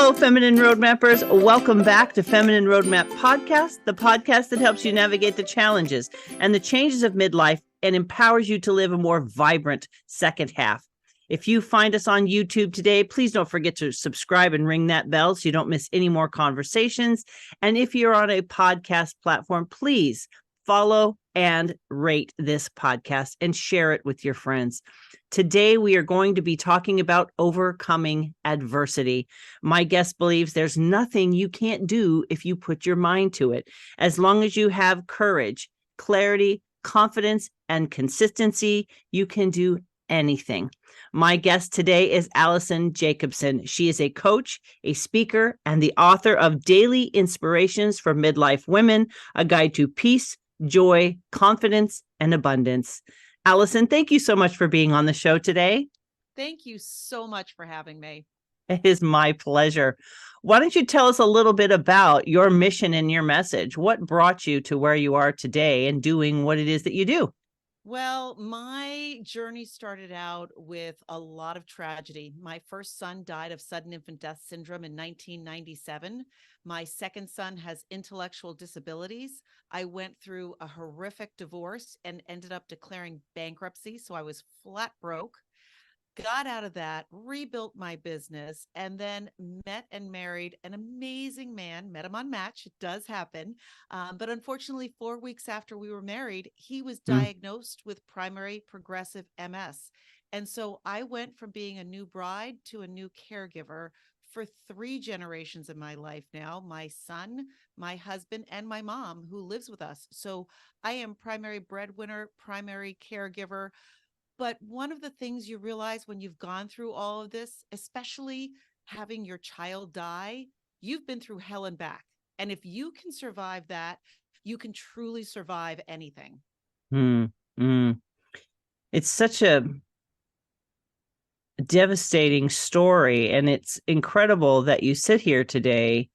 Hello, Feminine Roadmappers. Welcome back to Feminine Roadmap Podcast, the podcast that helps you navigate the challenges and the changes of midlife and empowers you to live a more vibrant second half. If you find us on YouTube today, please don't forget to subscribe and ring that bell so you don't miss any more conversations. And if you're on a podcast platform, please follow and rate this podcast and share it with your friends. Today, we are going to be talking about overcoming adversity. My guest believes there's nothing you can't do if you put your mind to it. As long as you have courage, clarity, confidence, and consistency, you can do anything. My guest today is Alison Jacobson. She is a coach, a speaker, and the author of Daily Inspirations for Midlife Women, a guide to peace, joy, confidence, and abundance. Alison, thank you so much for being on the show today. Thank you so much for having me. It is my pleasure. Why don't you tell us a little bit about your mission and your message? What brought you to where you are today and doing what it is that you do? Well, my journey started out with a lot of tragedy. My first son died of sudden infant death syndrome in 1997. My second son has intellectual disabilities. I went through a horrific divorce and ended up declaring bankruptcy. So I was flat broke. Got out of that, rebuilt my business, and then met and married an amazing man. Met him on Match. It does happen. But unfortunately, 4 weeks after we were married, he was diagnosed with primary progressive MS. And so I went from being a new bride to a new caregiver for 3 generations in my life now, my son, my husband, and my mom who lives with us. So I am primary breadwinner, primary caregiver. But one of the things you realize when you've gone through all of this, especially having your child die, you've been through hell and back. And if you can survive that, you can truly survive anything. It's such a devastating story, and it's incredible that you sit here today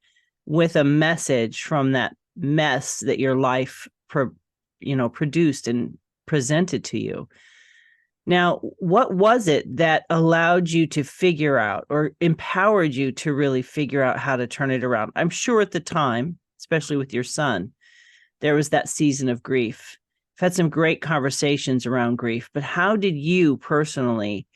with a message from that mess that your life produced and presented to you. Now, what was it that allowed you to figure out or empowered you to really figure out how to turn it around? I'm sure at the time, especially with your son, there was that season of grief. I've had some great conversations around grief, but how did you personally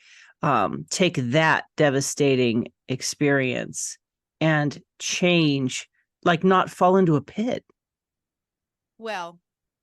take that devastating experience and change, like not fall into a pit? Well,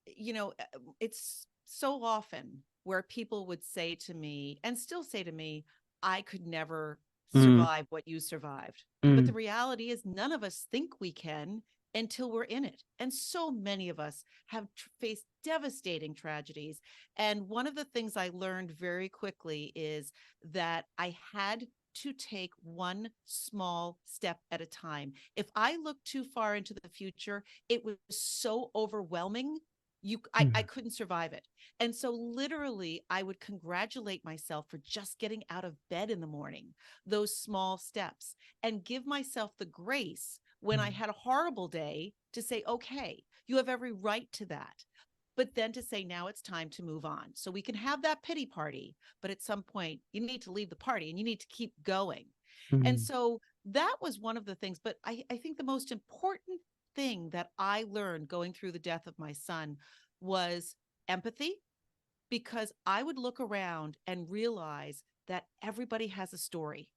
it's so often where people would say to me and still say to me, I could never survive what you survived. But the reality is none of us think we can until we're in it. And so many of us have faced devastating tragedies. And one of the things I learned very quickly is that I had to take one small step at a time. If I looked too far into the future, it was so overwhelming. I couldn't survive it. And so literally I would congratulate myself for just getting out of bed in the morning, those small steps, and give myself the grace when I had a horrible day to say, okay, you have every right to that. But then to say, now it's time to move on. So we can have that pity party, but at some point you need to leave the party and you need to keep going. And so that was one of the things. But I think the most important thing that I learned going through the death of my son was empathy, because I would look around and realize that everybody has a story.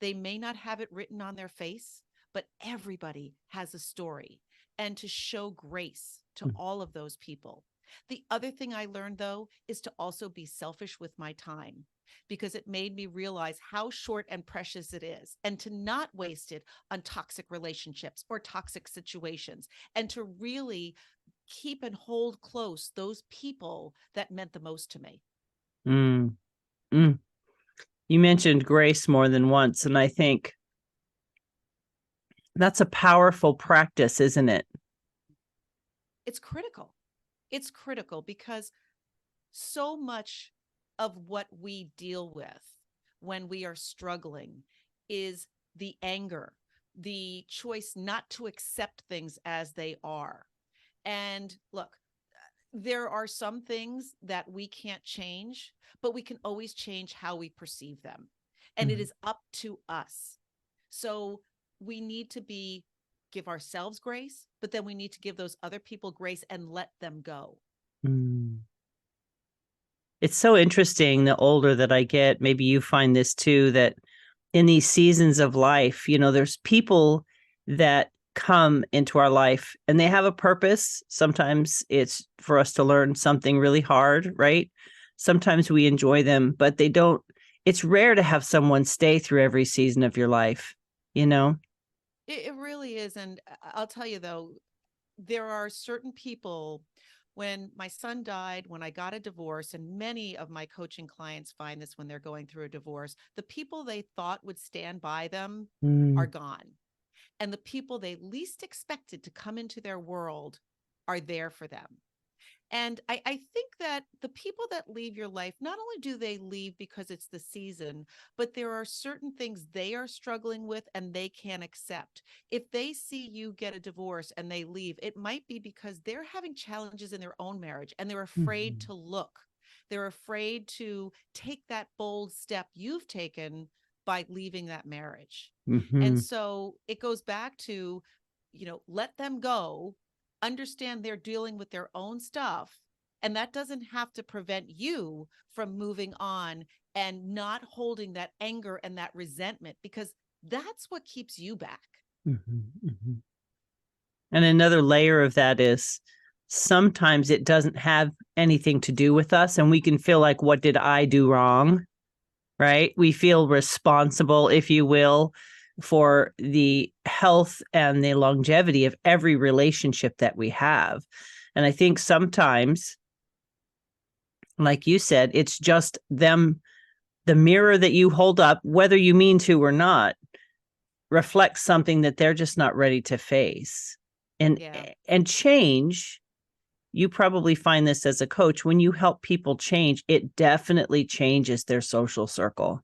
They may not have it written on their face, but everybody has a story, and to show grace to all of those people. The other thing I learned, though, is to also be selfish with my time, because it made me realize how short and precious it is, and to not waste it on toxic relationships or toxic situations, and to really keep and hold close those people that meant the most to me. You mentioned grace more than once, and I think that's a powerful practice, isn't it? It's critical. It's critical because so much of what we deal with when we are struggling is the anger, the choice not to accept things as they are. And look, there are some things that we can't change, but we can always change how we perceive them. And it is up to us. So we need to give ourselves grace, but then we need to give those other people grace and let them go. Mm. It's so interesting the older that I get, maybe you find this too, that in these seasons of life, there's people that come into our life and they have a purpose. Sometimes it's for us to learn something really hard, right? Sometimes we enjoy them, but they don't. It's rare to have someone stay through every season of your life, you know? It really is. And I'll tell you, though, there are certain people. When my son died, when I got a divorce, and many of my coaching clients find this when they're going through a divorce, the people they thought would stand by them are Mm. gone. And the people they least expected to come into their world are there for them. And I think that the people that leave your life, not only do they leave because it's the season, but there are certain things they are struggling with and they can't accept. If they see you get a divorce and they leave, it might be because they're having challenges in their own marriage and they're afraid Mhm. to look. They're afraid to take that bold step you've taken by leaving that marriage. And Mhm. so it goes back to, let them go, understand they're dealing with their own stuff. And that doesn't have to prevent you from moving on and not holding that anger and that resentment, because that's what keeps you back. Mhm. Mhm. And another layer of that is sometimes it doesn't have anything to do with us, and we can feel like, what did I do wrong? Right? We feel responsible, if you will, for the health and the longevity of every relationship that we have. And I think sometimes, like you said, it's just them, the mirror that you hold up, whether you mean to or not, reflects something that they're just not ready to face. And Yeah. and change, you probably find this as a coach, when you help people change, it definitely changes their social circle.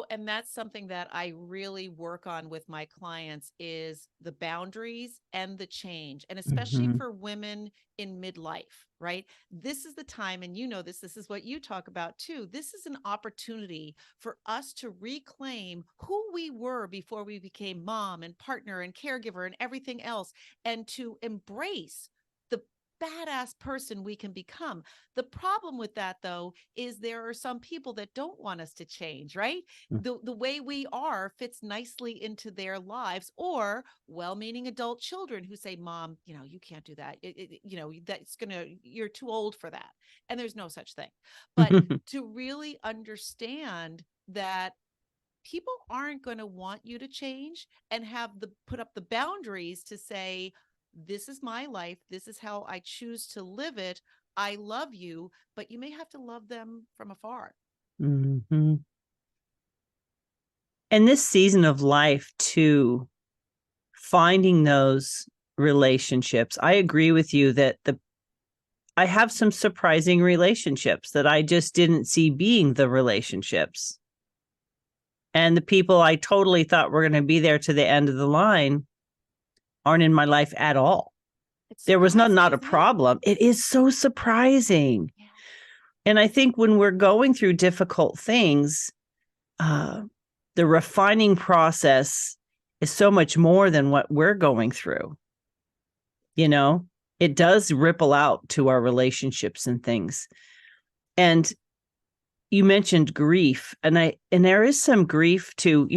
And that's something that I really work on with my clients is the boundaries and the change. And especially Mm-hmm. for women in midlife, right? This is the time, and this is what you talk about too. This is an opportunity for us to reclaim who we were before we became mom and partner and caregiver and everything else, and to embrace the badass person we can become. The problem with that, though, is there are some people that don't want us to change, right? The way we are fits nicely into their lives, or well-meaning adult children who say, "Mom, you can't do that. You're too old for that." And there's no such thing. But to really understand that people aren't going to want you to change and put up the boundaries to say, this is my life, this is how I choose to live it, I love you, but you may have to love them from afar. Mm-hmm. And this season of life, too, finding those relationships. I agree with you that I have some surprising relationships that I just didn't see being the relationships. And the people I totally thought were going to be there to the end of the line aren't in my life at all. It's There was surprising, not a isn't it? problem. It is so surprising. Yeah. And I think when we're going through difficult things, uh, the refining process is so much more than what we're going through. You know, it does ripple out to our relationships and things. And you mentioned grief, and there is some grief to,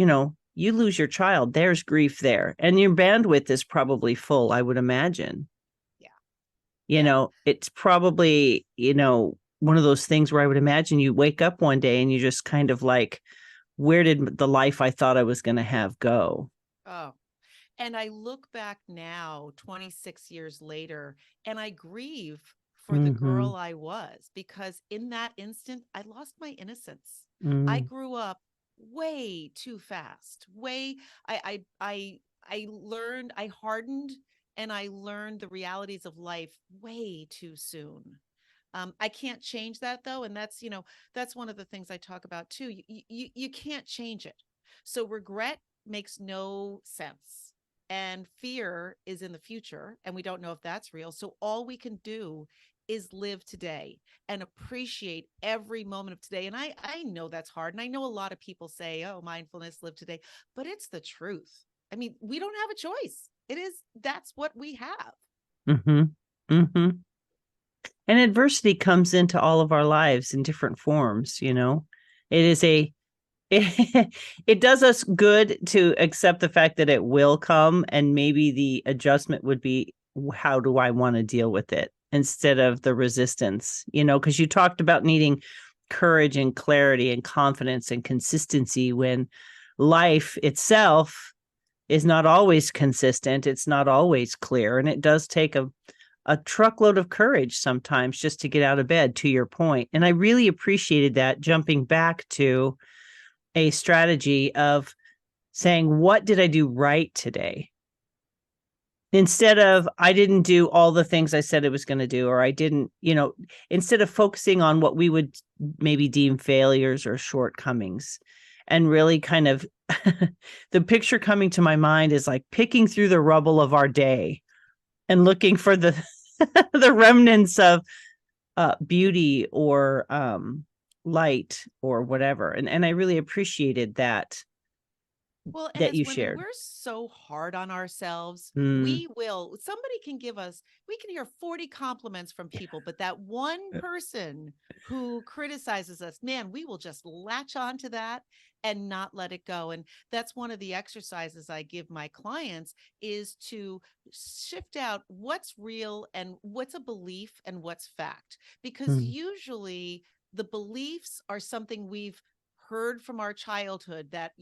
you lose your child, there's grief there. And your bandwidth is probably full, I would imagine. Yeah. Yeah. It's probably, one of those things where I would imagine you wake up one day and you just kind of like, where did the life I thought I was going to have go? Oh, and I look back now, 26 years later, and I grieve for the Mm-hmm. girl I was, because in that instant, I lost my innocence. I Mm. grew up way too fast. I learned, I hardened, and I learned the realities of life way too soon. I can't change that, though, and that's one of the things I talk about too. You can't change it. So regret makes no sense. And fear is in the future, and we don't know if that's real. So all we can do is live today and appreciate every moment of today. And I know that's hard. And I know a lot of people say, oh, mindfulness, live today, but it's the truth. I mean, we don't have a choice. That's what we have. Mm-hmm. Mm-hmm. And adversity comes into all of our lives in different forms, you know. It is it does us good to accept the fact that it will come, and maybe the adjustment would be, how do I want to deal with it instead of the resistance, you know, because you talked about needing courage and clarity and confidence and consistency when life itself is not always consistent. It's not always clear. And it does take a truckload of courage sometimes just to get out of bed, to your point. And I really appreciated that, jumping back to a strategy of saying, what did I do right today? Instead of, I didn't do all the things I said I was going to do, or I didn't, you know, instead of focusing on what we would maybe deem failures or shortcomings, and really kind of the picture coming to my mind is like picking through the rubble of our day and looking for the the remnants of beauty or light or whatever. And I really appreciated that Well, and that as you women, shared. we're so hard on ourselves. Mm. Somebody can give us, we can hear 40 compliments from people, but that one person who criticizes us, man, we will just latch on to that and not let it go. And that's one of the exercises I give my clients, is to shift out what's real and what's a belief and what's fact. Because Mm. usually the beliefs are something we've heard from our childhood, that,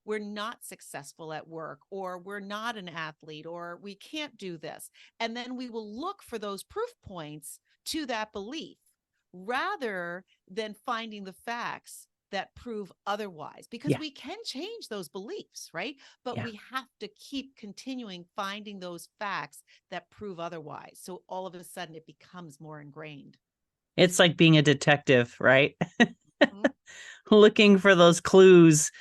we're not successful at work, or we're not an athlete, or we can't do this. And then we will look for those proof points to that belief, rather than finding the facts that prove otherwise, because Yeah. we can change those beliefs, right? But Yeah. we have to keep continuing finding those facts that prove otherwise. So all of a sudden it becomes more ingrained. It's like being a detective, right? Mhm. Looking for those clues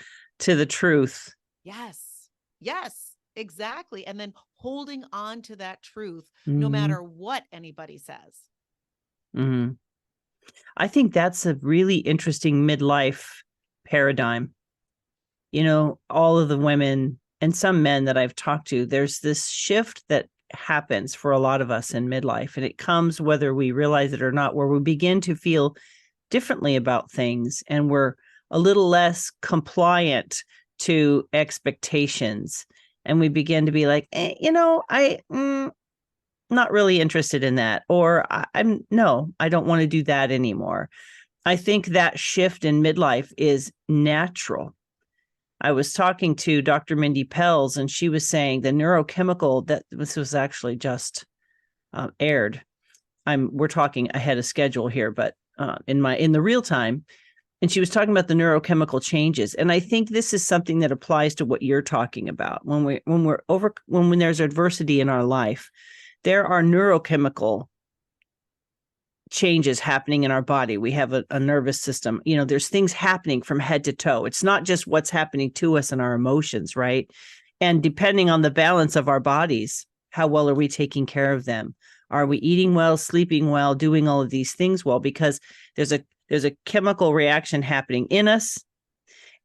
to the truth. Yes. Yes, exactly. And then holding on to that truth, no Mm-hmm. matter what anybody says. Mm-hmm. I think that's a really interesting midlife paradigm. You know, all of the women and some men that I've talked to, there's this shift that happens for a lot of us in midlife. And it comes whether we realize it or not, where we begin to feel differently about things, and we're a little less compliant to expectations. And we begin to be like, not really interested in that. Or I don't want to do that anymore. I think that shift in midlife is natural. I was talking to Dr. Mindy Pelz, and she was saying the neurochemical, that this was actually just aired. We're talking ahead of schedule here, but in the real time, and she was talking about the neurochemical changes. And I think this is something that applies to what you're talking about. When there's adversity in our life, there are neurochemical changes happening in our body. We have a nervous system. You know, there's things happening from head to toe. It's not just what's happening to us and our emotions, right? And depending on the balance of our bodies, how well are we taking care of them? Are we eating well, sleeping well, doing all of these things well? Because there's a chemical reaction happening in us.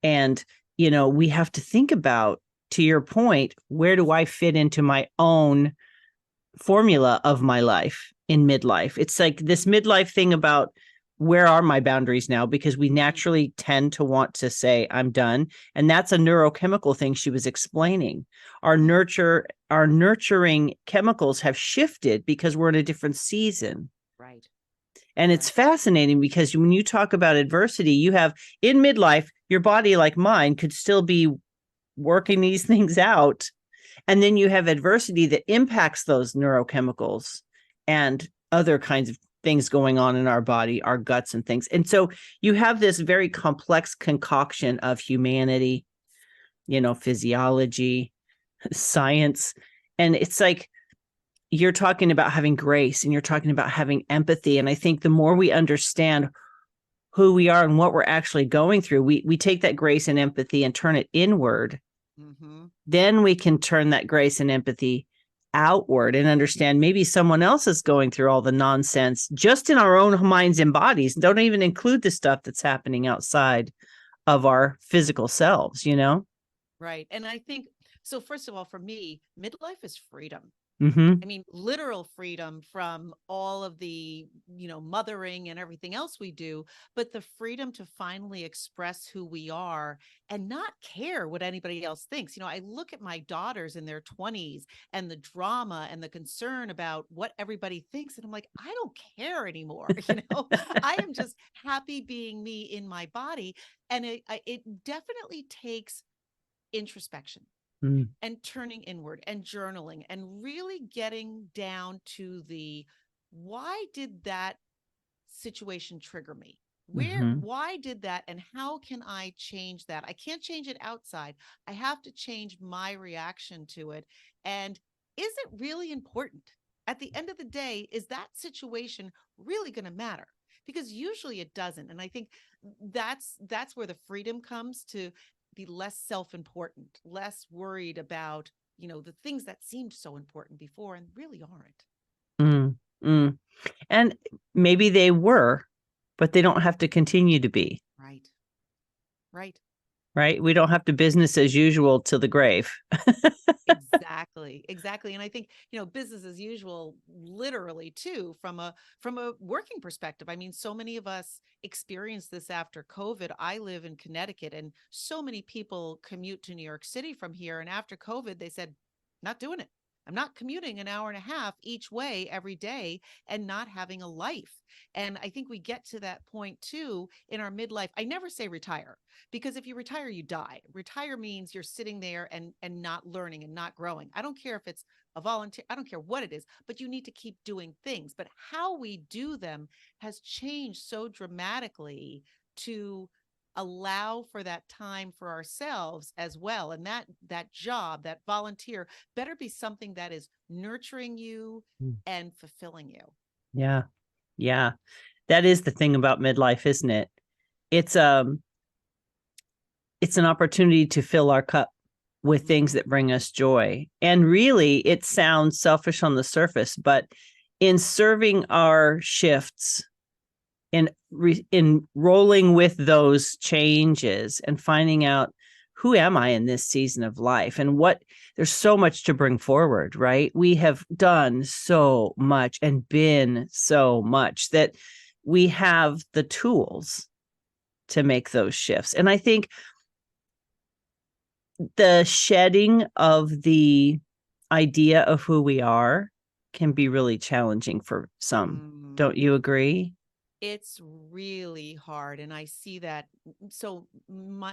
And, you know, we have to think about, to your point, where do I fit into my own formula of my life in midlife? It's like this midlife thing about, where are my boundaries now? Because we naturally tend to want to say, I'm done. And that's a neurochemical thing she was explaining. Our nurturing chemicals have shifted because we're in a different season. Right. And it's fascinating because when you talk about adversity, you have in midlife, your body, like mine, could still be working these things out. And then you have adversity that impacts those neurochemicals and other kinds of things going on in our body, our guts and things. And so you have this very complex concoction of humanity, you know, physiology, science. And it's like, you're talking about having grace and you're talking about having empathy. And I think the more we understand who we are and what we're actually going through, we take that grace and empathy and turn it inward. Mm-hmm. Then we can turn that grace and empathy outward and understand maybe someone else is going through all the nonsense just in our own minds and bodies. Don't even include the stuff that's happening outside of our physical selves, you know? Right. And I think So first of all, for me, midlife is freedom. Mm-hmm. I mean, literal freedom from all of the, mothering and everything else we do, but the freedom to finally express who we are and not care what anybody else thinks. I look at my daughters in their 20s and the drama and the concern about what everybody thinks. And I'm like, I don't care anymore. I am just happy being me in my body. And it definitely takes introspection Mm. and turning inward and journaling and really getting down to the why did that situation trigger me? Mm-hmm. Why did that? And how can I change that? I can't change it outside. I have to change my reaction to it. And is it really important? At the end of the day, is that situation really going to matter? Because usually it doesn't. And I think that's where the freedom comes to be less self-important, less worried about, the things that seemed so important before and really aren't. Mm. Mm. And maybe they were, but they don't have to continue to be. Right. Right. Right. We don't have to business as usual to the grave. Exactly. Exactly. And I think, business as usual, literally too, from a working perspective. I mean, so many of us experienced this after COVID. I live in Connecticut and so many people commute to New York City from here. And after COVID, they said, not doing it. I'm not commuting an hour and a half each way every day and not having a life. And I think we get to that point too in our midlife. I never say retire, because if you retire, you die. Retire means you're sitting there and not learning and not growing. I don't care if it's a volunteer, I don't care what it is, but you need to keep doing things. But how we do them has changed so dramatically to allow for that time for ourselves as well. And that job, that volunteer, better be something that is nurturing you and fulfilling you. Yeah. Yeah. That is the thing about midlife, isn't it? It's it's an opportunity to fill our cup with things that bring us joy. And really, it sounds selfish on the surface, but in serving our shifts, in rolling with those changes and finding out who am I in this season of life and what there's so much to bring forward, right? We have done so much and been so much that we have the tools to make those shifts. And I think the shedding of the idea of who we are can be really challenging for some. Don't you agree? It's really hard. And I see that. So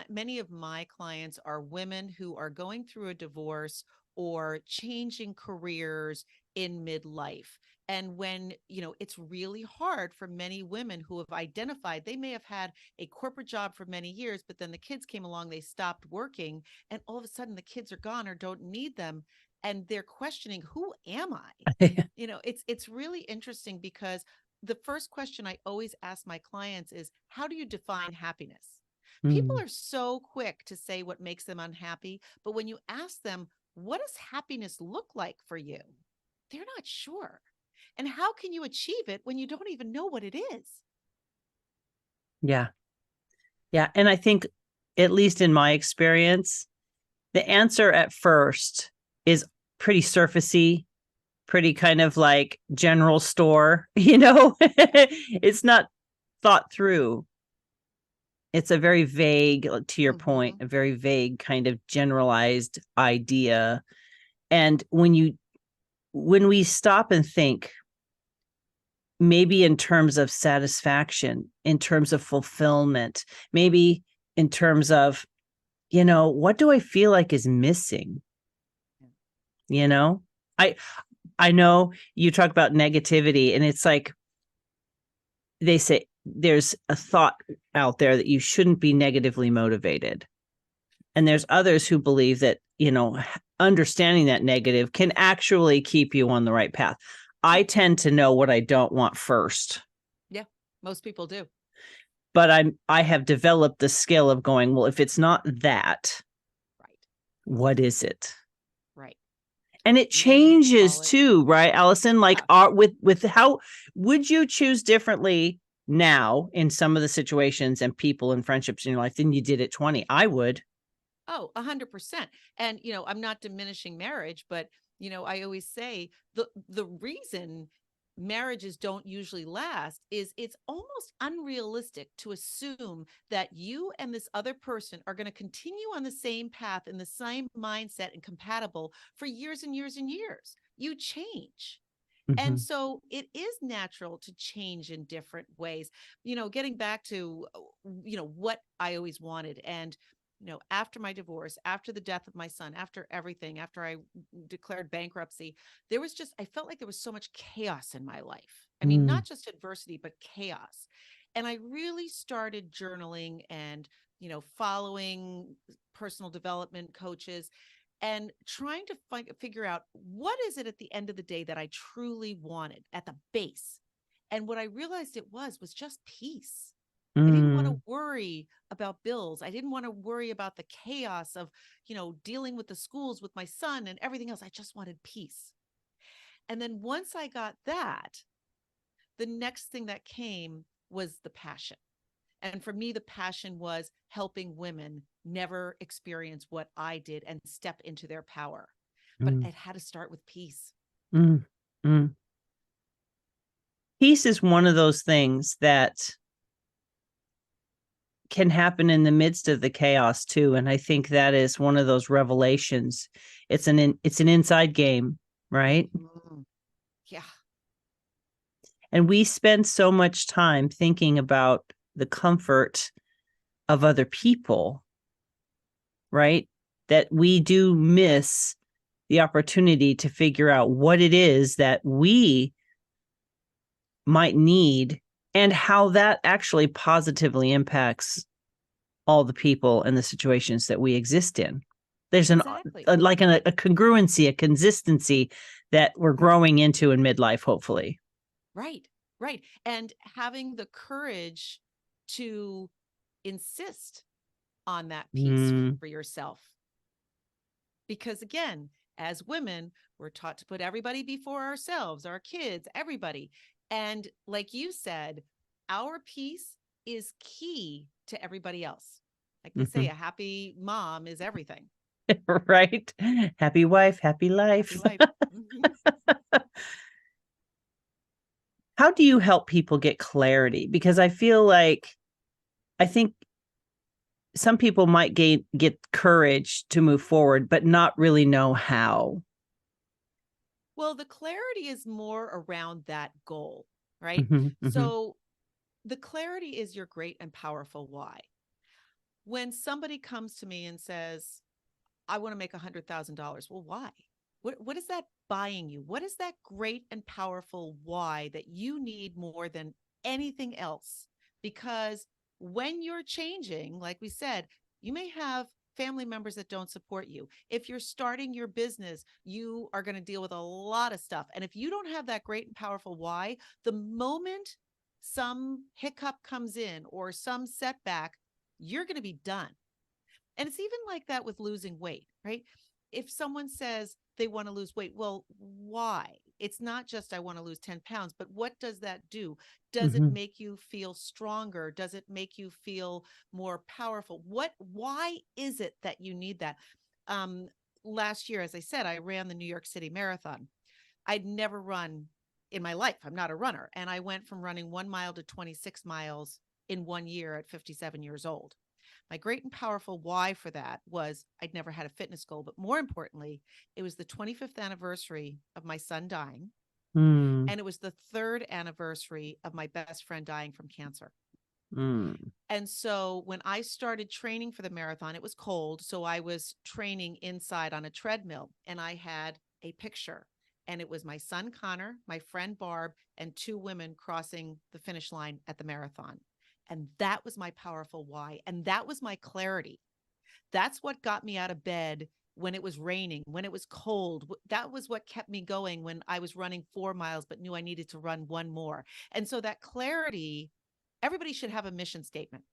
many of my clients are women who are going through a divorce or changing careers in midlife. And when, it's really hard for many women who have identified they may have had a corporate job for many years, but then the kids came along, they stopped working, and all of a sudden the kids are gone or don't need them. And they're questioning, who am I? It's really interesting because the first question I always ask my clients is, how do you define happiness? People are so quick to say what makes them unhappy, but when you ask them, what does happiness look like for you? They're not sure. And how can you achieve it when you don't even know what it is? Yeah. Yeah. And I think, at least in my experience, the answer at first is pretty surfacey, pretty kind of like general store, it's not thought through. It's a very vague, to your point, a very vague kind of generalized idea. And when we stop and think, maybe in terms of satisfaction, in terms of fulfillment, maybe in terms of, what do I feel like is missing? I know you talk about negativity, and it's like they say there's a thought out there that you shouldn't be negatively motivated. And there's others who believe that, understanding that negative can actually keep you on the right path. I tend to know what I don't want first. Yeah, most people do. But I have developed the skill of going, well, if it's not that, right, what is it? Right. And it changes too, right, Alison? Like, with how would you choose differently now in some of the situations and people and friendships in your life than you did at 20? I would. Oh, 100%. And, I'm not diminishing marriage, but, I always say the reason marriages don't usually last is it's almost unrealistic to assume that you and this other person are going to continue on the same path in the same mindset and compatible for years and years and years. You change. And Mhm. so it is natural to change in different ways. Getting back to, what I always wanted. And, after my divorce, after the death of my son, after everything, after I declared bankruptcy, I felt like there was so much chaos in my life. I mean, Mm. not just adversity, but chaos. And I really started journaling and, following personal development coaches and trying to figure out what is it at the end of the day that I truly wanted at the base. And what I realized it was just peace. I didn't want to Mm. worry about bills. I didn't want to worry about the chaos of, dealing with the schools with my son and everything else. I just wanted peace. And then once I got that, the next thing that came was the passion. And for me, the passion was helping women never experience what I did and step into their power. But Mm. it had to start with peace. Mm. Mm. Peace is one of those things that can happen in the midst of the chaos too, and I think that is one of those revelations. It's an inside game, right? Mm, yeah. And we spend so much time thinking about the comfort of other people, right? That we do miss the opportunity to figure out what it is that we might need and how that actually positively impacts all the people and the situations that we exist in. There's Exactly. a congruency, a consistency that we're growing into in midlife, hopefully. Right. Right. And having the courage to insist on that peace Mm. for yourself. Because again, as women, we're taught to put everybody before ourselves, our kids, everybody. And like you said, our peace is key to everybody else. Like they say, Mhm. a happy mom is everything. Right? Happy wife, happy life. Happy life. Mhm. How do you help people get clarity? Because I think some people might get courage to move forward, but not really know how. Well, the clarity is more around that goal, right? Mhm. Mhm. So the clarity is your great and powerful why. When somebody comes to me and says, I want to make $100,000. Well, why? What is that buying you? What is that great and powerful why that you need more than anything else? Because when you're changing, like we said, you may have family members that don't support you. If you're starting your business, you are going to deal with a lot of stuff. And if you don't have that great and powerful why, the moment some hiccup comes in or some setback, you're going to be done. And it's even like that with losing weight, right? If someone says they want to lose weight, well, why? It's not just I want to lose 10 pounds, but what does that do? Does it Mhm. make you feel stronger? Does it make you feel more powerful? Why is it that you need that? Um, Last year, as I said, I ran the New York City Marathon. I'd never run in my life. I'm not a runner. And I went from running 1 mile to 26 miles in 1 year at 57 years old. My great and powerful why for that was I'd never had a fitness goal, but more importantly, it was the 25th anniversary of my son dying. Mm. And it was the third anniversary of my best friend dying from cancer. Mm. And so when I started training for the marathon, it was cold. So I was training inside on a treadmill and I had a picture. And it was my son, Connor, my friend, Barb, and two women crossing the finish line at the marathon. And that was my powerful why. And that was my clarity. That's what got me out of bed when it was raining, when it was cold. That was what kept me going when I was running 4 miles, but knew I needed to run one more. And so that clarity, everybody should have a mission statement.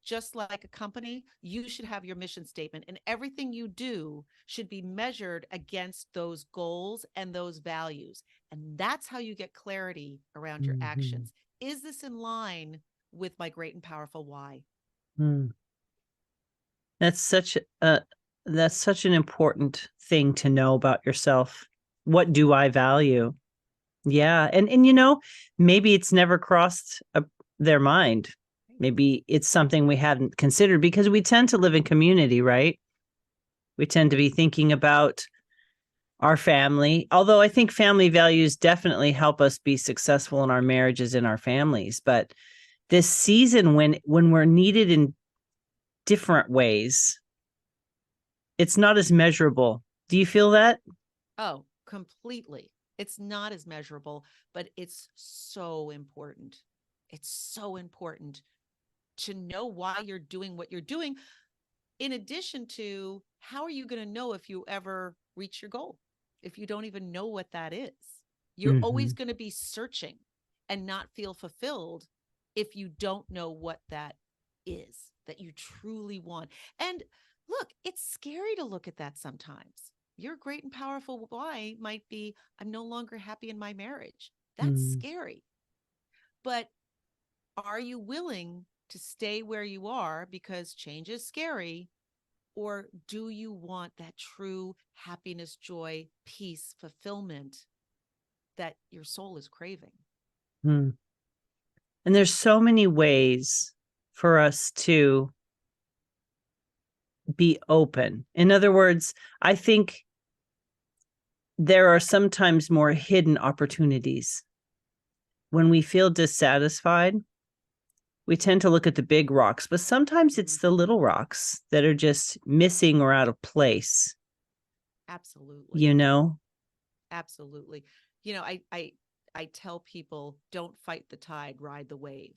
Just like a company, you should have your mission statement, and everything you do should be measured against those goals and those values. And that's how you get clarity around your Mhm. actions. Is this in line with my great and powerful why? Mm. That's such a that's such an important thing to know about yourself. What do I value? Yeah, and maybe it's never crossed their mind. Maybe it's something we hadn't considered because we tend to live in community, right? We tend to be thinking about our family. Although I think family values definitely help us be successful in our marriages and our families, but this season when we're needed in different ways, it's not as measurable. Do you feel that? Oh, completely. It's not as measurable, but it's so important. It's so important to know why you're doing what you're doing. In addition to, how are you going to know if you ever reach your goal if you don't even know what that is? You're always Mm-hmm. going to be searching and not feel fulfilled if you don't know what that is that you truly want. And look, it's scary to look at that sometimes. Your great and powerful why might be, I'm no longer happy in my marriage. That's Mm-hmm. scary. But are you willing to stay where you are because change is scary? Or do you want that true happiness, joy, peace, fulfillment that your soul is craving? Mm. And there's so many ways for us to be open. In other words, I think there are sometimes more hidden opportunities. When we feel dissatisfied, we tend to look at the big rocks, but sometimes it's the little rocks that are just missing or out of place, Absolutely. you know? Absolutely. I tell people, don't fight the tide, ride the wave.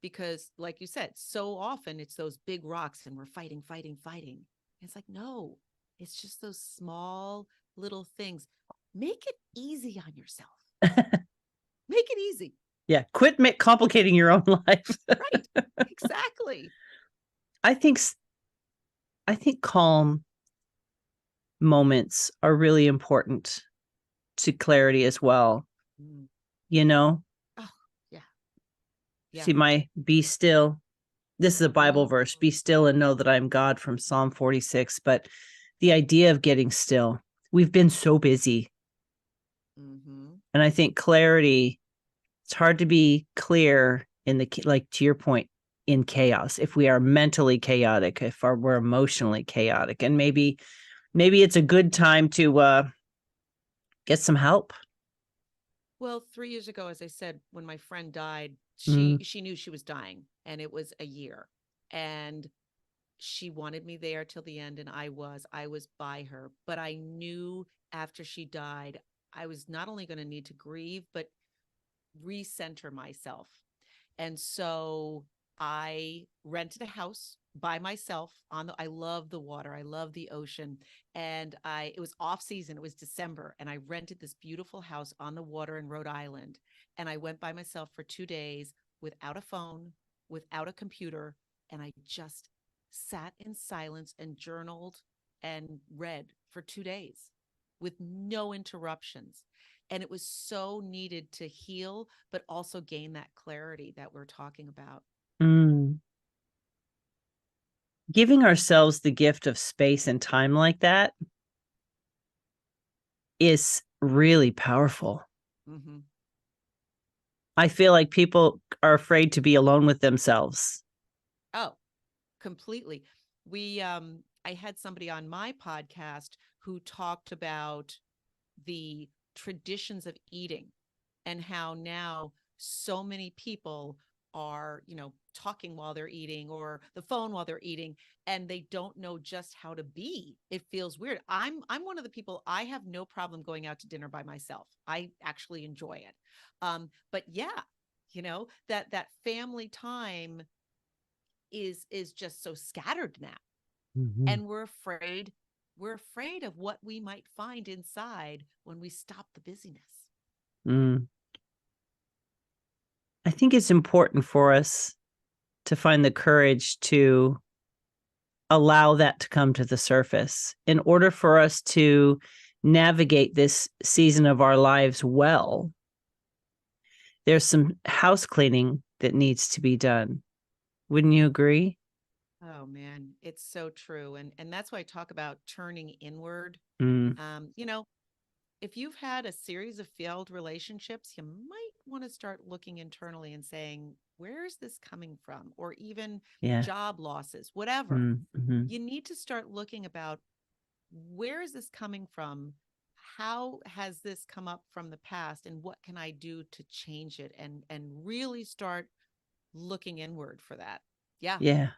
Because like you said, so often it's those big rocks and we're fighting, fighting, fighting. It's like, no, it's just those small little things. Make it easy on yourself. Make it easy. Yeah, quit complicating your own life. Right. Exactly. I think I think calm moments are really important to clarity as well. Mm. You know, Oh, yeah. Yeah. see my be still. This is a Bible Mm. verse, be still and know that I am God from Psalm 46. But the idea of getting still, we've been so busy. Mm-hmm. And I think clarity, it's hard to be clear in like to your point, in chaos. If we are mentally chaotic, if we're emotionally chaotic, and maybe it's a good time to get some help. Well, 3 years ago, as I said, when my friend died, Mm, she knew she was dying, and it was a year. And she wanted me there till the end, and I was by her. But I knew after she died, I was not only going to need to grieve, but recenter myself. And so I rented a house by myself on I love the water. I love the ocean. And it was off season. It was December. And I rented this beautiful house on the water in Rhode Island. And I went by myself for 2 days without a phone, without a computer. And I just sat in silence and journaled and read for 2 days with no interruptions. And it was so needed to heal, but also gain that clarity that we're talking about. mm. Giving ourselves the gift of space and time like that is really powerful. Mm-hmm. I feel like people are afraid to be alone with themselves. Oh, completely. I had somebody on my podcast who talked about the traditions of eating and how now so many people are, talking while they're eating or the phone while they're eating, and they don't know just how to be. It feels weird. I'm one of the people, I have no problem going out to dinner by myself. I actually enjoy it. But yeah, that family time is just so scattered now. Mm-hmm. And we're afraid of what we might find inside when we stop the busyness. Mm. I think it's important for us to find the courage to allow that to come to the surface in order for us to navigate this season of our lives well. There's some house cleaning that needs to be done. Wouldn't you agree? Oh man, it's so true. And that's why I talk about turning inward. Mm, You know, if you've had a series of failed relationships, you might want to start looking internally and saying, where is this coming from? Or even yeah. job losses, whatever. Mm, mm-hmm. You need to start looking about, where is this coming from? How has this come up from the past, and what can I do to change it, and really start looking inward for that. Yeah. Yeah.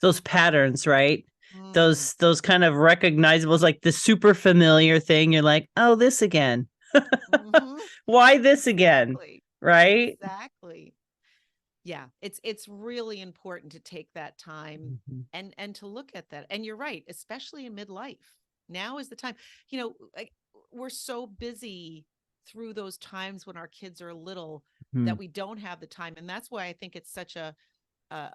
Those patterns, right? Mm. Those kind of recognizables, like the super familiar thing. You're like, oh, this again. Hmm. Why this again? Exactly. Right? Exactly. Yeah, it's really important to take that time Mhm. and to look at that. And you're right, especially in midlife. Now is the time. Like, we're so busy through those times when our kids are little that Mhm. we don't have the time. And that's why I think it's such a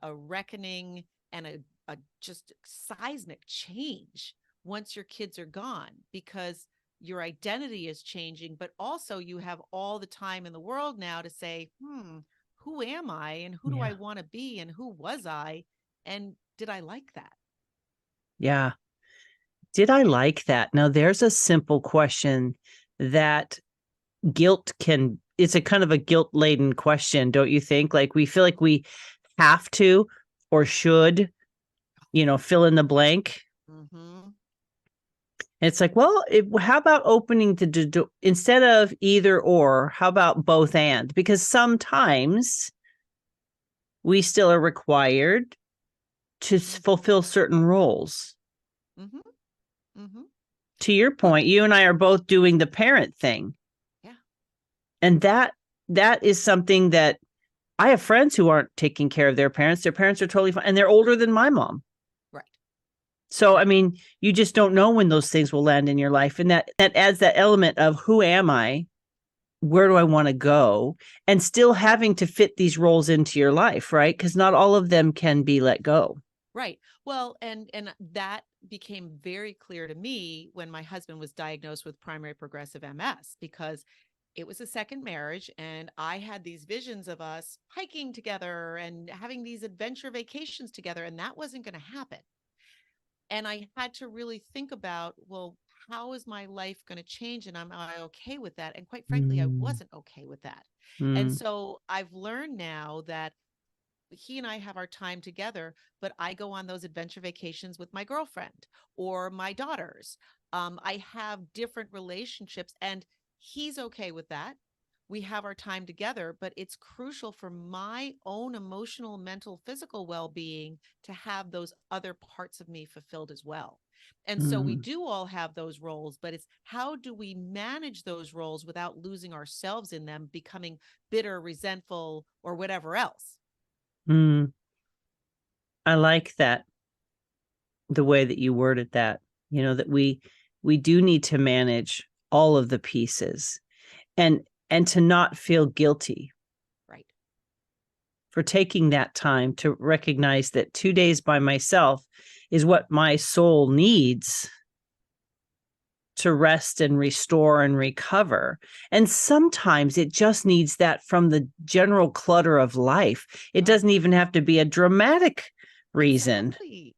reckoning and a just seismic change once your kids are gone, because your identity is changing, but also you have all the time in the world now to say, who am I, and who do Yeah. I want to be, and who was I, and did I like that? Yeah. Did I like that? Now, there's a simple question that it's a kind of a guilt laden question, don't you think? Like we feel like we have to or should, fill in the blank. Mm-hmm. And it's like, well, how about opening instead of either or, how about both and? Because sometimes we still are required to Mm-hmm. fulfill certain roles. Mm-hmm. Mm-hmm. To your Well, point, you and I are both doing the parent thing. yeah. And that is something that I have friends who aren't taking care of their parents. Their parents are totally fine, and they're older than my mom. Right. So, I Right. mean, you just don't know when those things will land in your life. And that adds that element of who am I? Where do I want to go? And still having to fit these roles into your life, right? Because not all of them can be let go. Right. Well, and that became very clear to me when my husband was diagnosed with primary progressive MS, because it was a second marriage, and I had these visions of us hiking together and having these adventure vacations together, and that wasn't going to happen. And I had to really think about, well, how is my life going to change, and am I okay with that? And quite frankly, I Mm, wasn't okay with that. And mm, so I've learned now that he and I have our time together, but I go on those adventure vacations with my girlfriend or my daughters. I have different relationships, and he's okay with that. We have our time together, but it's crucial for my own emotional, mental, physical well being to have those other parts of me fulfilled as well. And so we mm, do all have those roles, but it's how do we manage those roles without losing ourselves in them, becoming bitter, resentful, or whatever else. mm. I like that, the way that you worded that, that we do need to manage all of the pieces and to not feel guilty Right. for taking that time to recognize that 2 days by myself is what my soul needs to rest and restore and recover. And sometimes it just needs that from the general clutter of life. It Oh, doesn't even have to be a dramatic reason. exactly.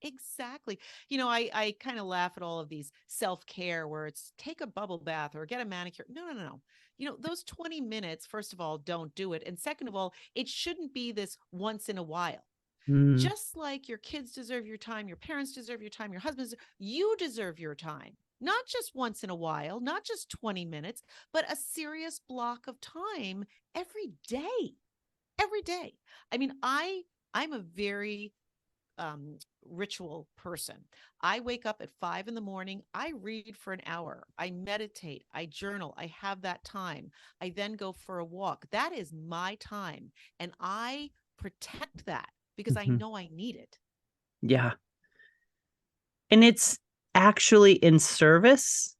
Exactly. I kind of laugh at all of these self-care where it's take a bubble bath or get a manicure. No, no, no, no. Those 20 minutes, first of all, don't do it. And second of all, it shouldn't be this once in a while. Mm, Just like your kids deserve your time, your parents deserve your time, your husbands, you deserve your time. Not just once in a while, not just 20 minutes, but a serious block of time every day. Every day. I mean, I'm a very ritual person. I wake up at 5 in the morning. I read for an hour. I meditate. I journal. I have that time. I then go for a walk. That is my time. And I protect that because I mhm. know I need it. Yeah. And it's actually in service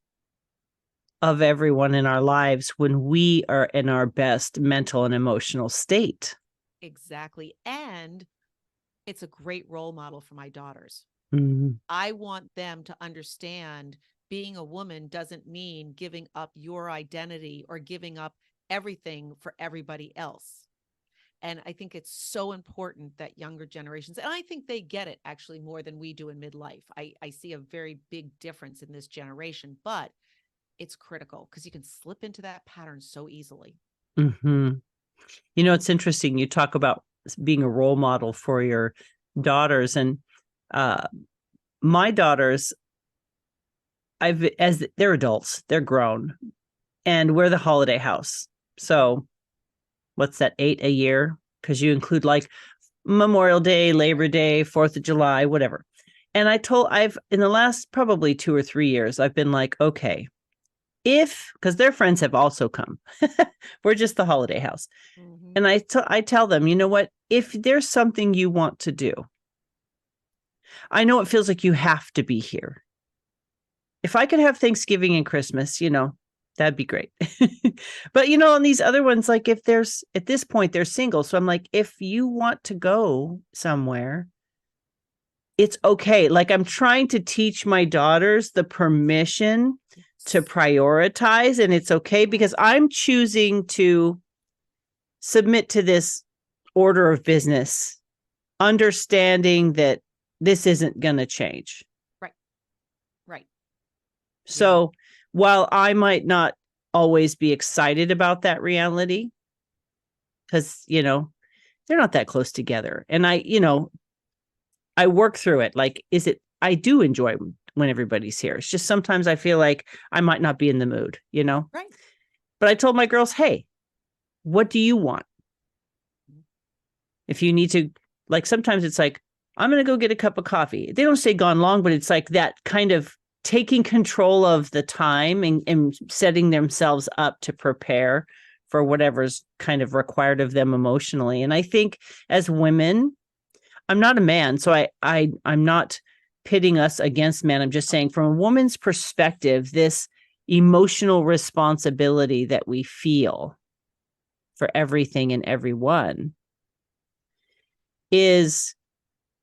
of everyone in our lives when we are in our best mental and emotional state. Exactly. And it's a great role model for my daughters. Mm, I want them to understand being a woman doesn't mean giving up your identity or giving up everything for everybody else. And I think it's so important that younger generations, and I think they get it actually more than we do in midlife. I see a very big difference in this generation, but it's critical because you can slip into that pattern so easily. Mm-hmm. It's interesting. You talk about being a role model for your daughters, and my daughters, as they're adults, they're grown, and we're the holiday house. So what's that, 8 a year? Because you include like Memorial Day, Labor Day, 4th of July, whatever. And I've in the last probably 2 or 3 years, I've been like, okay, because their friends have also come, we're just the holiday house. Mm-hmm. And I tell them, you know what, if there's something you want to do, I know it feels like you have to be here. If I could have Thanksgiving and Christmas, that'd be great. But, on these other ones, like at this point, they're single. So I'm like, if you want to go somewhere, it's okay. Like I'm trying to teach my daughters the permission to prioritize, and it's okay because I'm choosing to submit to this order of business, understanding that this isn't going to change. Right. So while I might not always be excited about that reality, because, they're not that close together. And I work through it. Like, I do enjoy when everybody's here. It's just sometimes I feel like I might not be in the mood, Right. But I told my girls, hey, what do you want? If you need to, like, sometimes it's like, I'm going to go get a cup of coffee. They don't say gone long, but it's like that kind of taking control of the time and setting themselves up to prepare for whatever's kind of required of them emotionally. And I think as women, I'm not a man, so I'm not pitting us against men. I'm just saying from a woman's perspective, this emotional responsibility that we feel for everything and everyone is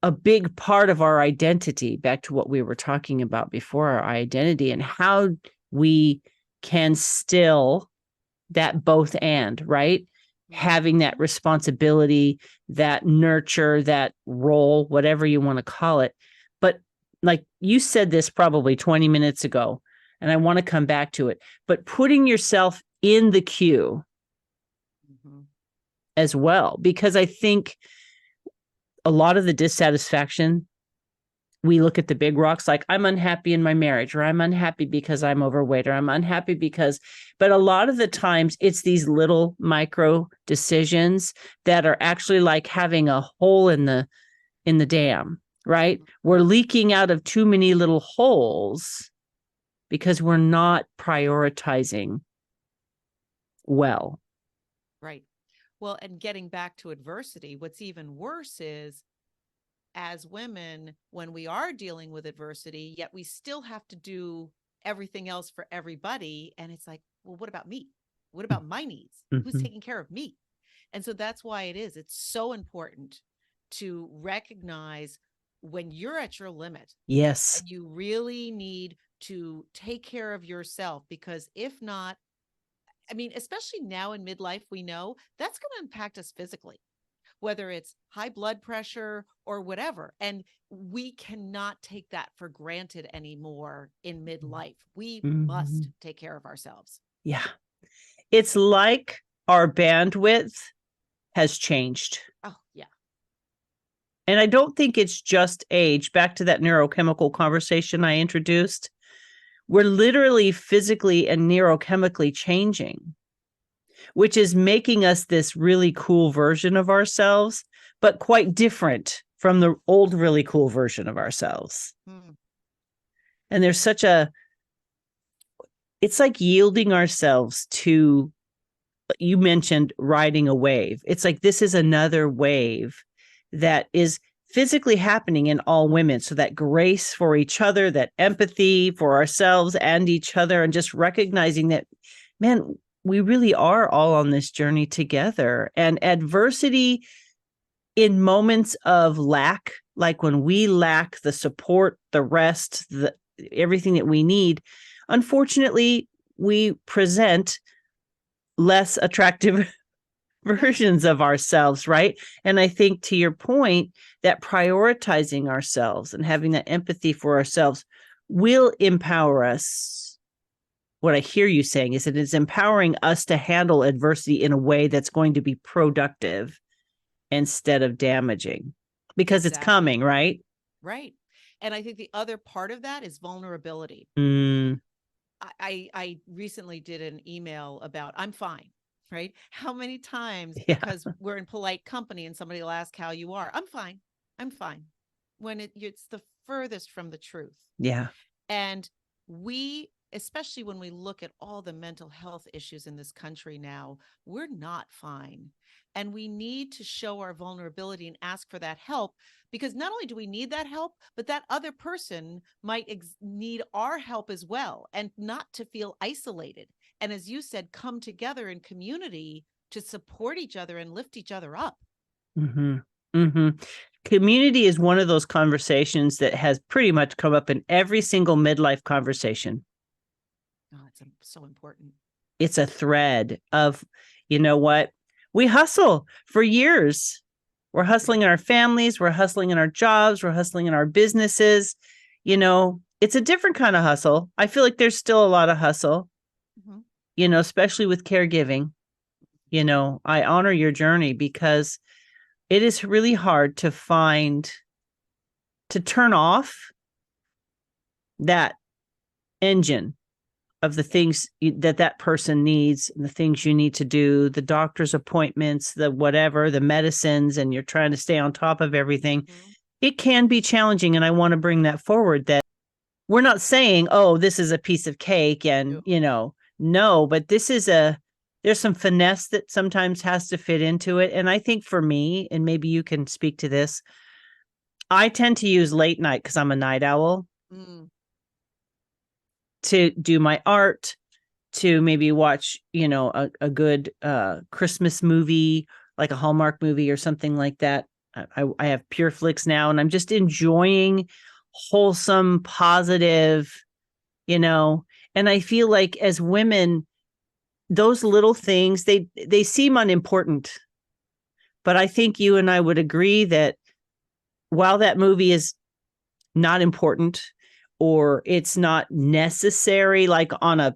a big part of our identity, back to what we were talking about before, our identity and how we can still that both and, right? Having that responsibility, that nurture, that role, whatever you want to call it. But like you said this probably 20 minutes ago, and I want to come back to it, but putting yourself in the queue as well, because I think a lot of the dissatisfaction, we look at the big rocks like I'm unhappy in my marriage, or I'm unhappy because I'm overweight, or I'm unhappy because, but a lot of the times it's these little micro decisions that are actually like having a hole in the dam, right? We're leaking out of too many little holes because we're not prioritizing well. Right. Well, and getting back to adversity, what's even worse is as women, when we are dealing with adversity, yet we still have to do everything else for everybody. And it's like, well, what about me? What about my needs? Who's taking care of me? And so that's why it's so important to recognize when you're at your limit. Yes. And you really need to take care of yourself, because if not, I mean, especially now in midlife, we know that's going to impact us physically, whether it's high blood pressure or whatever. And we cannot take that for granted anymore in midlife. We must take care of ourselves. Yeah. It's like our bandwidth has changed. Oh, yeah. And I don't think it's just age. Back to that neurochemical conversation I introduced. We're literally physically and neurochemically changing, which is making us this really cool version of ourselves, but quite different from the old, really cool version of ourselves. And there's it's like yielding ourselves to, you mentioned riding a wave. It's like, this is another wave that is physically happening in all women. So that grace for each other, that empathy for ourselves and each other, and just recognizing that, man, we really are all on this journey together. And adversity in moments of lack, like when we lack the support, the rest, everything that we need, unfortunately, we present less attractive versions of ourselves, right? And I think to your point, that prioritizing ourselves and having that empathy for ourselves will empower us. What I hear you saying is that it's empowering us to handle adversity in a way that's going to be productive instead of damaging, because it's coming, right? Right. And I think the other part of that is vulnerability. I recently did an email about I'm fine, right? How many times, because we're in polite company and somebody will ask how you are. I'm fine. I'm fine. When it's the furthest from the truth. Yeah. And we, especially when we look at all the mental health issues in this country now, we're not fine. And we need to show our vulnerability and ask for that help, because not only do we need that help, but that other person might need our help as well, and not to feel isolated. And as you said, come together in community to support each other and lift each other up. Community is one of those conversations that has pretty much come up in every single midlife conversation. Oh, it's so important. It's a thread of, you know what? We hustle for years. We're hustling in our families. We're hustling in our jobs. We're hustling in our businesses. You know, it's a different kind of hustle. I feel like there's still a lot of hustle, you know, especially with caregiving. You know, I honor your journey because it is really hard to turn off that engine of the things that person needs, and the things you need to do, the doctor's appointments, the whatever, the medicines, and you're trying to stay on top of everything. It can be challenging. And I want to bring that forward, that we're not saying, oh, this is a piece of cake and, you know, no, but there's some finesse that sometimes has to fit into it. And I think for me, and maybe you can speak to this, I tend to use late night because I'm a night owl. To do my art, to maybe watch, you know, a good Christmas movie, like a Hallmark movie or something like that. I have Pure Flix now, and I'm just enjoying wholesome, positive, you know. And I feel like as women, those little things, they seem unimportant. But I think you and I would agree that while that movie is not important, or it's not necessary, like on a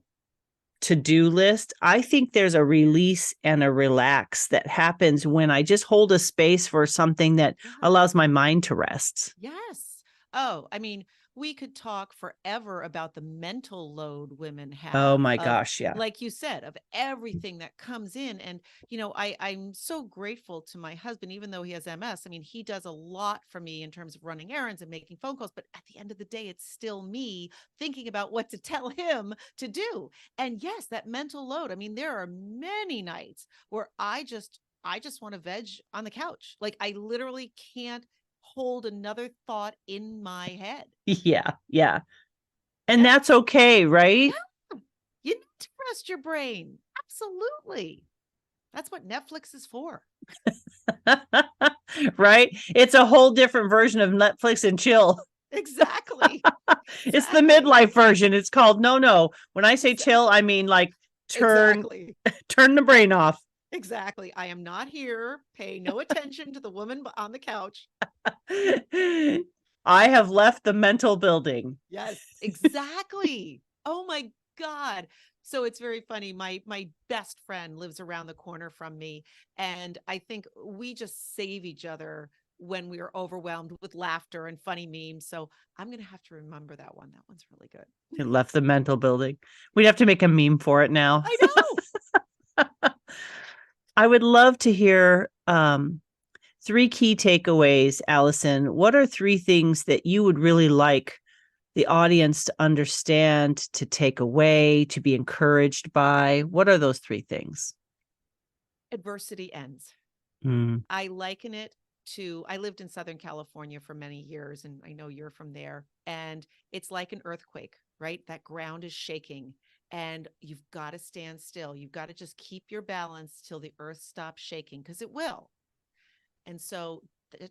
to-do list, I think there's a release and a relax that happens when I just hold a space for something that allows my mind to rest. Yes. Oh, I mean, we could talk forever about the mental load women have. Oh my gosh, yeah. Like you said, of everything that comes in. And, you know, I'm so grateful to my husband, even though he has MS. I mean, he does a lot for me in terms of running errands and making phone calls. But at the end of the day, it's still me thinking about what to tell him to do. And yes, that mental load. I mean, there are many nights where I just want to veg on the couch. Like I literally can't hold another thought in my head. Yeah. And that's okay, right? Yeah. You need to rest your brain. Absolutely. That's what Netflix is for. Right? It's a whole different version of Netflix and chill. Exactly. It's the midlife version. It's called no. When I say chill, I mean like turn the brain off. Exactly. I am not here. Pay no attention to the woman on the couch. I have left the mental building. Yes, exactly. Oh my God. So it's very funny. My best friend lives around the corner from me. And I think we just save each other when we are overwhelmed with laughter and funny memes. So I'm going to have to remember that one. That one's really good. It left the mental building. We'd have to make a meme for it now. I know. I would love to hear 3 key takeaways, Alison. What are 3 things that you would really like the audience to understand, to take away, to be encouraged by? What are those 3 things? Adversity ends. I liken it to, I lived in Southern California for many years, and I know you're from there. And it's like an earthquake, right? That ground is shaking. And you've got to stand still. You've got to just keep your balance till the earth stops shaking, because it will. And so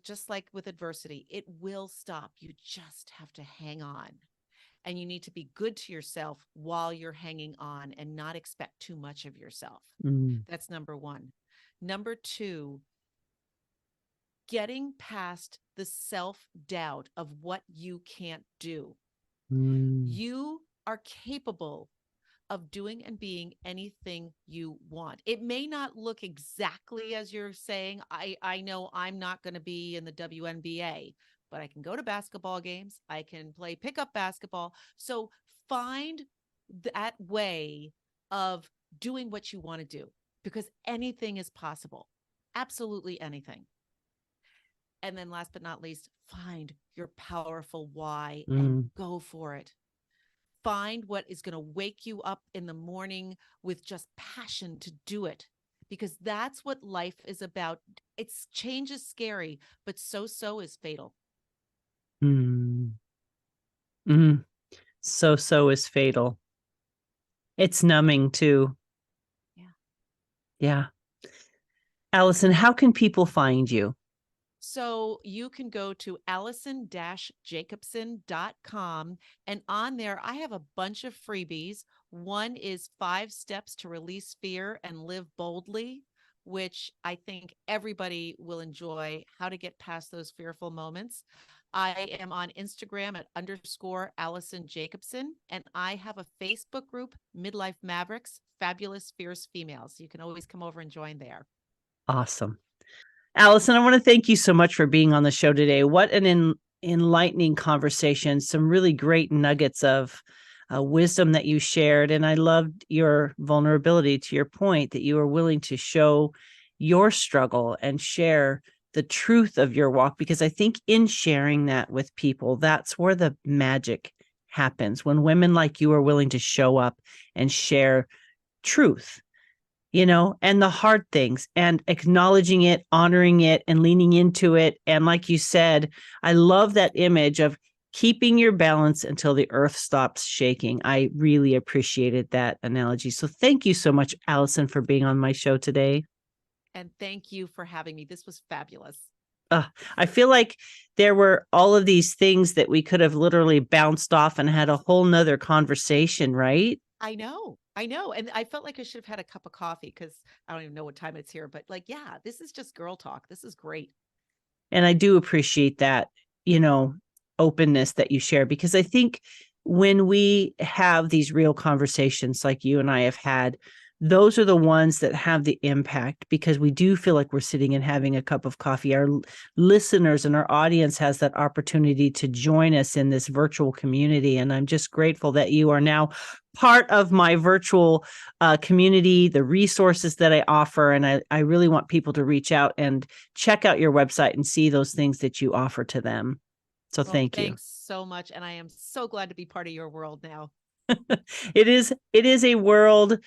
just like with adversity, it will stop. You just have to hang on. And you need to be good to yourself while you're hanging on and not expect too much of yourself. That's number 1. Number two, getting past the self-doubt of what you can't do. You are capable of doing and being anything you want. It may not look exactly as you're saying. I know I'm not going to be in the WNBA, but I can go to basketball games. I can play pickup basketball. So find that way of doing what you want to do, because anything is possible. Absolutely anything. And then last but not least, find your powerful why and go for it. Find what is going to wake you up in the morning with just passion to do it, because that's what life is about. It's change is scary, but so is fatal. So is fatal. It's numbing too. Yeah. Alison, how can people find you? So you can go to alison-jacobson.com, and on there I have a bunch of freebies. One is 5 steps to release fear and live boldly, which I think everybody will enjoy, how to get past those fearful moments. I am on Instagram at _Alison Jacobson, and I have a Facebook group, Midlife Mavericks, Fabulous Fierce Females. You can always come over and join there. Awesome. Alison, I want to thank you so much for being on the show today. What an enlightening conversation. Some really great nuggets of wisdom that you shared. And I loved your vulnerability, to your point, that you were willing to show your struggle and share the truth of your walk, because I think in sharing that with people, that's where the magic happens. When women like you are willing to show up and share truth, and the hard things, and acknowledging it, honoring it, and leaning into it. And like you said, I love that image of keeping your balance until the earth stops shaking. I really appreciated that analogy. So thank you so much, Alison, for being on my show today. And thank you for having me. This was fabulous. I feel like there were all of these things that we could have literally bounced off and had a whole nother conversation, right? I know. And I felt like I should have had a cup of coffee, because I don't even know what time it's here, but yeah, this is just girl talk. This is great. And I do appreciate that, openness that you share, because I think when we have these real conversations like you and I have had, those are the ones that have the impact, because we do feel like we're sitting and having a cup of coffee. Our listeners and our audience has that opportunity to join us in this virtual community. And I'm just grateful that you are now part of my virtual community, the resources that I offer. And I really want people to reach out and check out your website and see those things that you offer to them. So thank you. Thanks so much. And I am so glad to be part of your world now. It is a world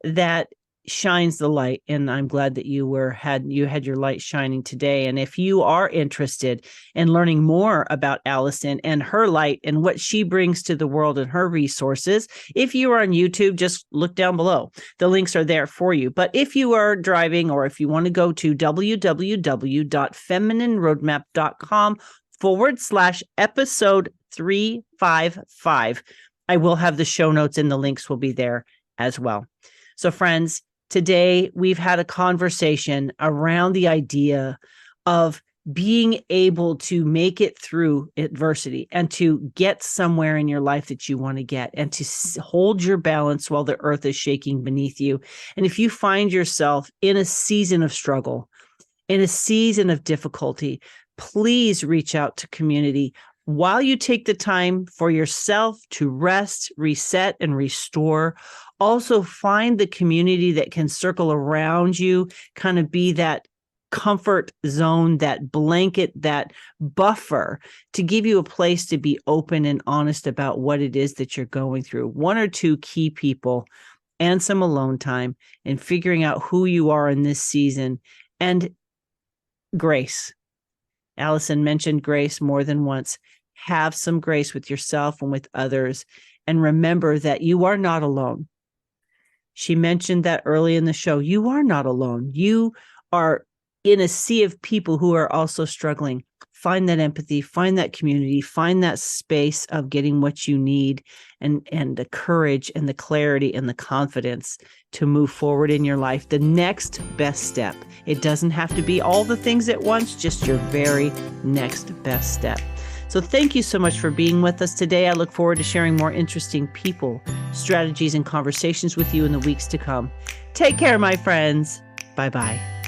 that shines the light, and I'm glad that you had your light shining today. And if you are interested in learning more about Alison and her light and what she brings to the world and her resources, if you are on YouTube, just look down below. The links are there for you. But if you are driving, or if you want to go to www.feminineroadmap.com/episode 355, I will have the show notes, and the links will be there as well. So friends, today we've had a conversation around the idea of being able to make it through adversity and to get somewhere in your life that you want to get, and to hold your balance while the earth is shaking beneath you. And if you find yourself in a season of struggle, in a season of difficulty, please reach out to community while you take the time for yourself to rest, reset, and restore. Also find the community that can circle around you, kind of be that comfort zone, that blanket, that buffer, to give you a place to be open and honest about what it is that you're going through. 1 or 2 key people and some alone time, and figuring out who you are in this season. And grace. Alison mentioned grace more than once. Have some grace with yourself and with others, and remember that you are not alone. She mentioned that early in the show. You are not alone. You are in a sea of people who are also struggling. find that empathy, find that community, find that space of getting what you need, and the courage and the clarity and the confidence to move forward in your life. The next best step. It doesn't have to be all the things at once, just your very next best step. So thank you so much for being with us today. I look forward to sharing more interesting people, strategies, and conversations with you in the weeks to come. Take care, my friends. Bye-bye.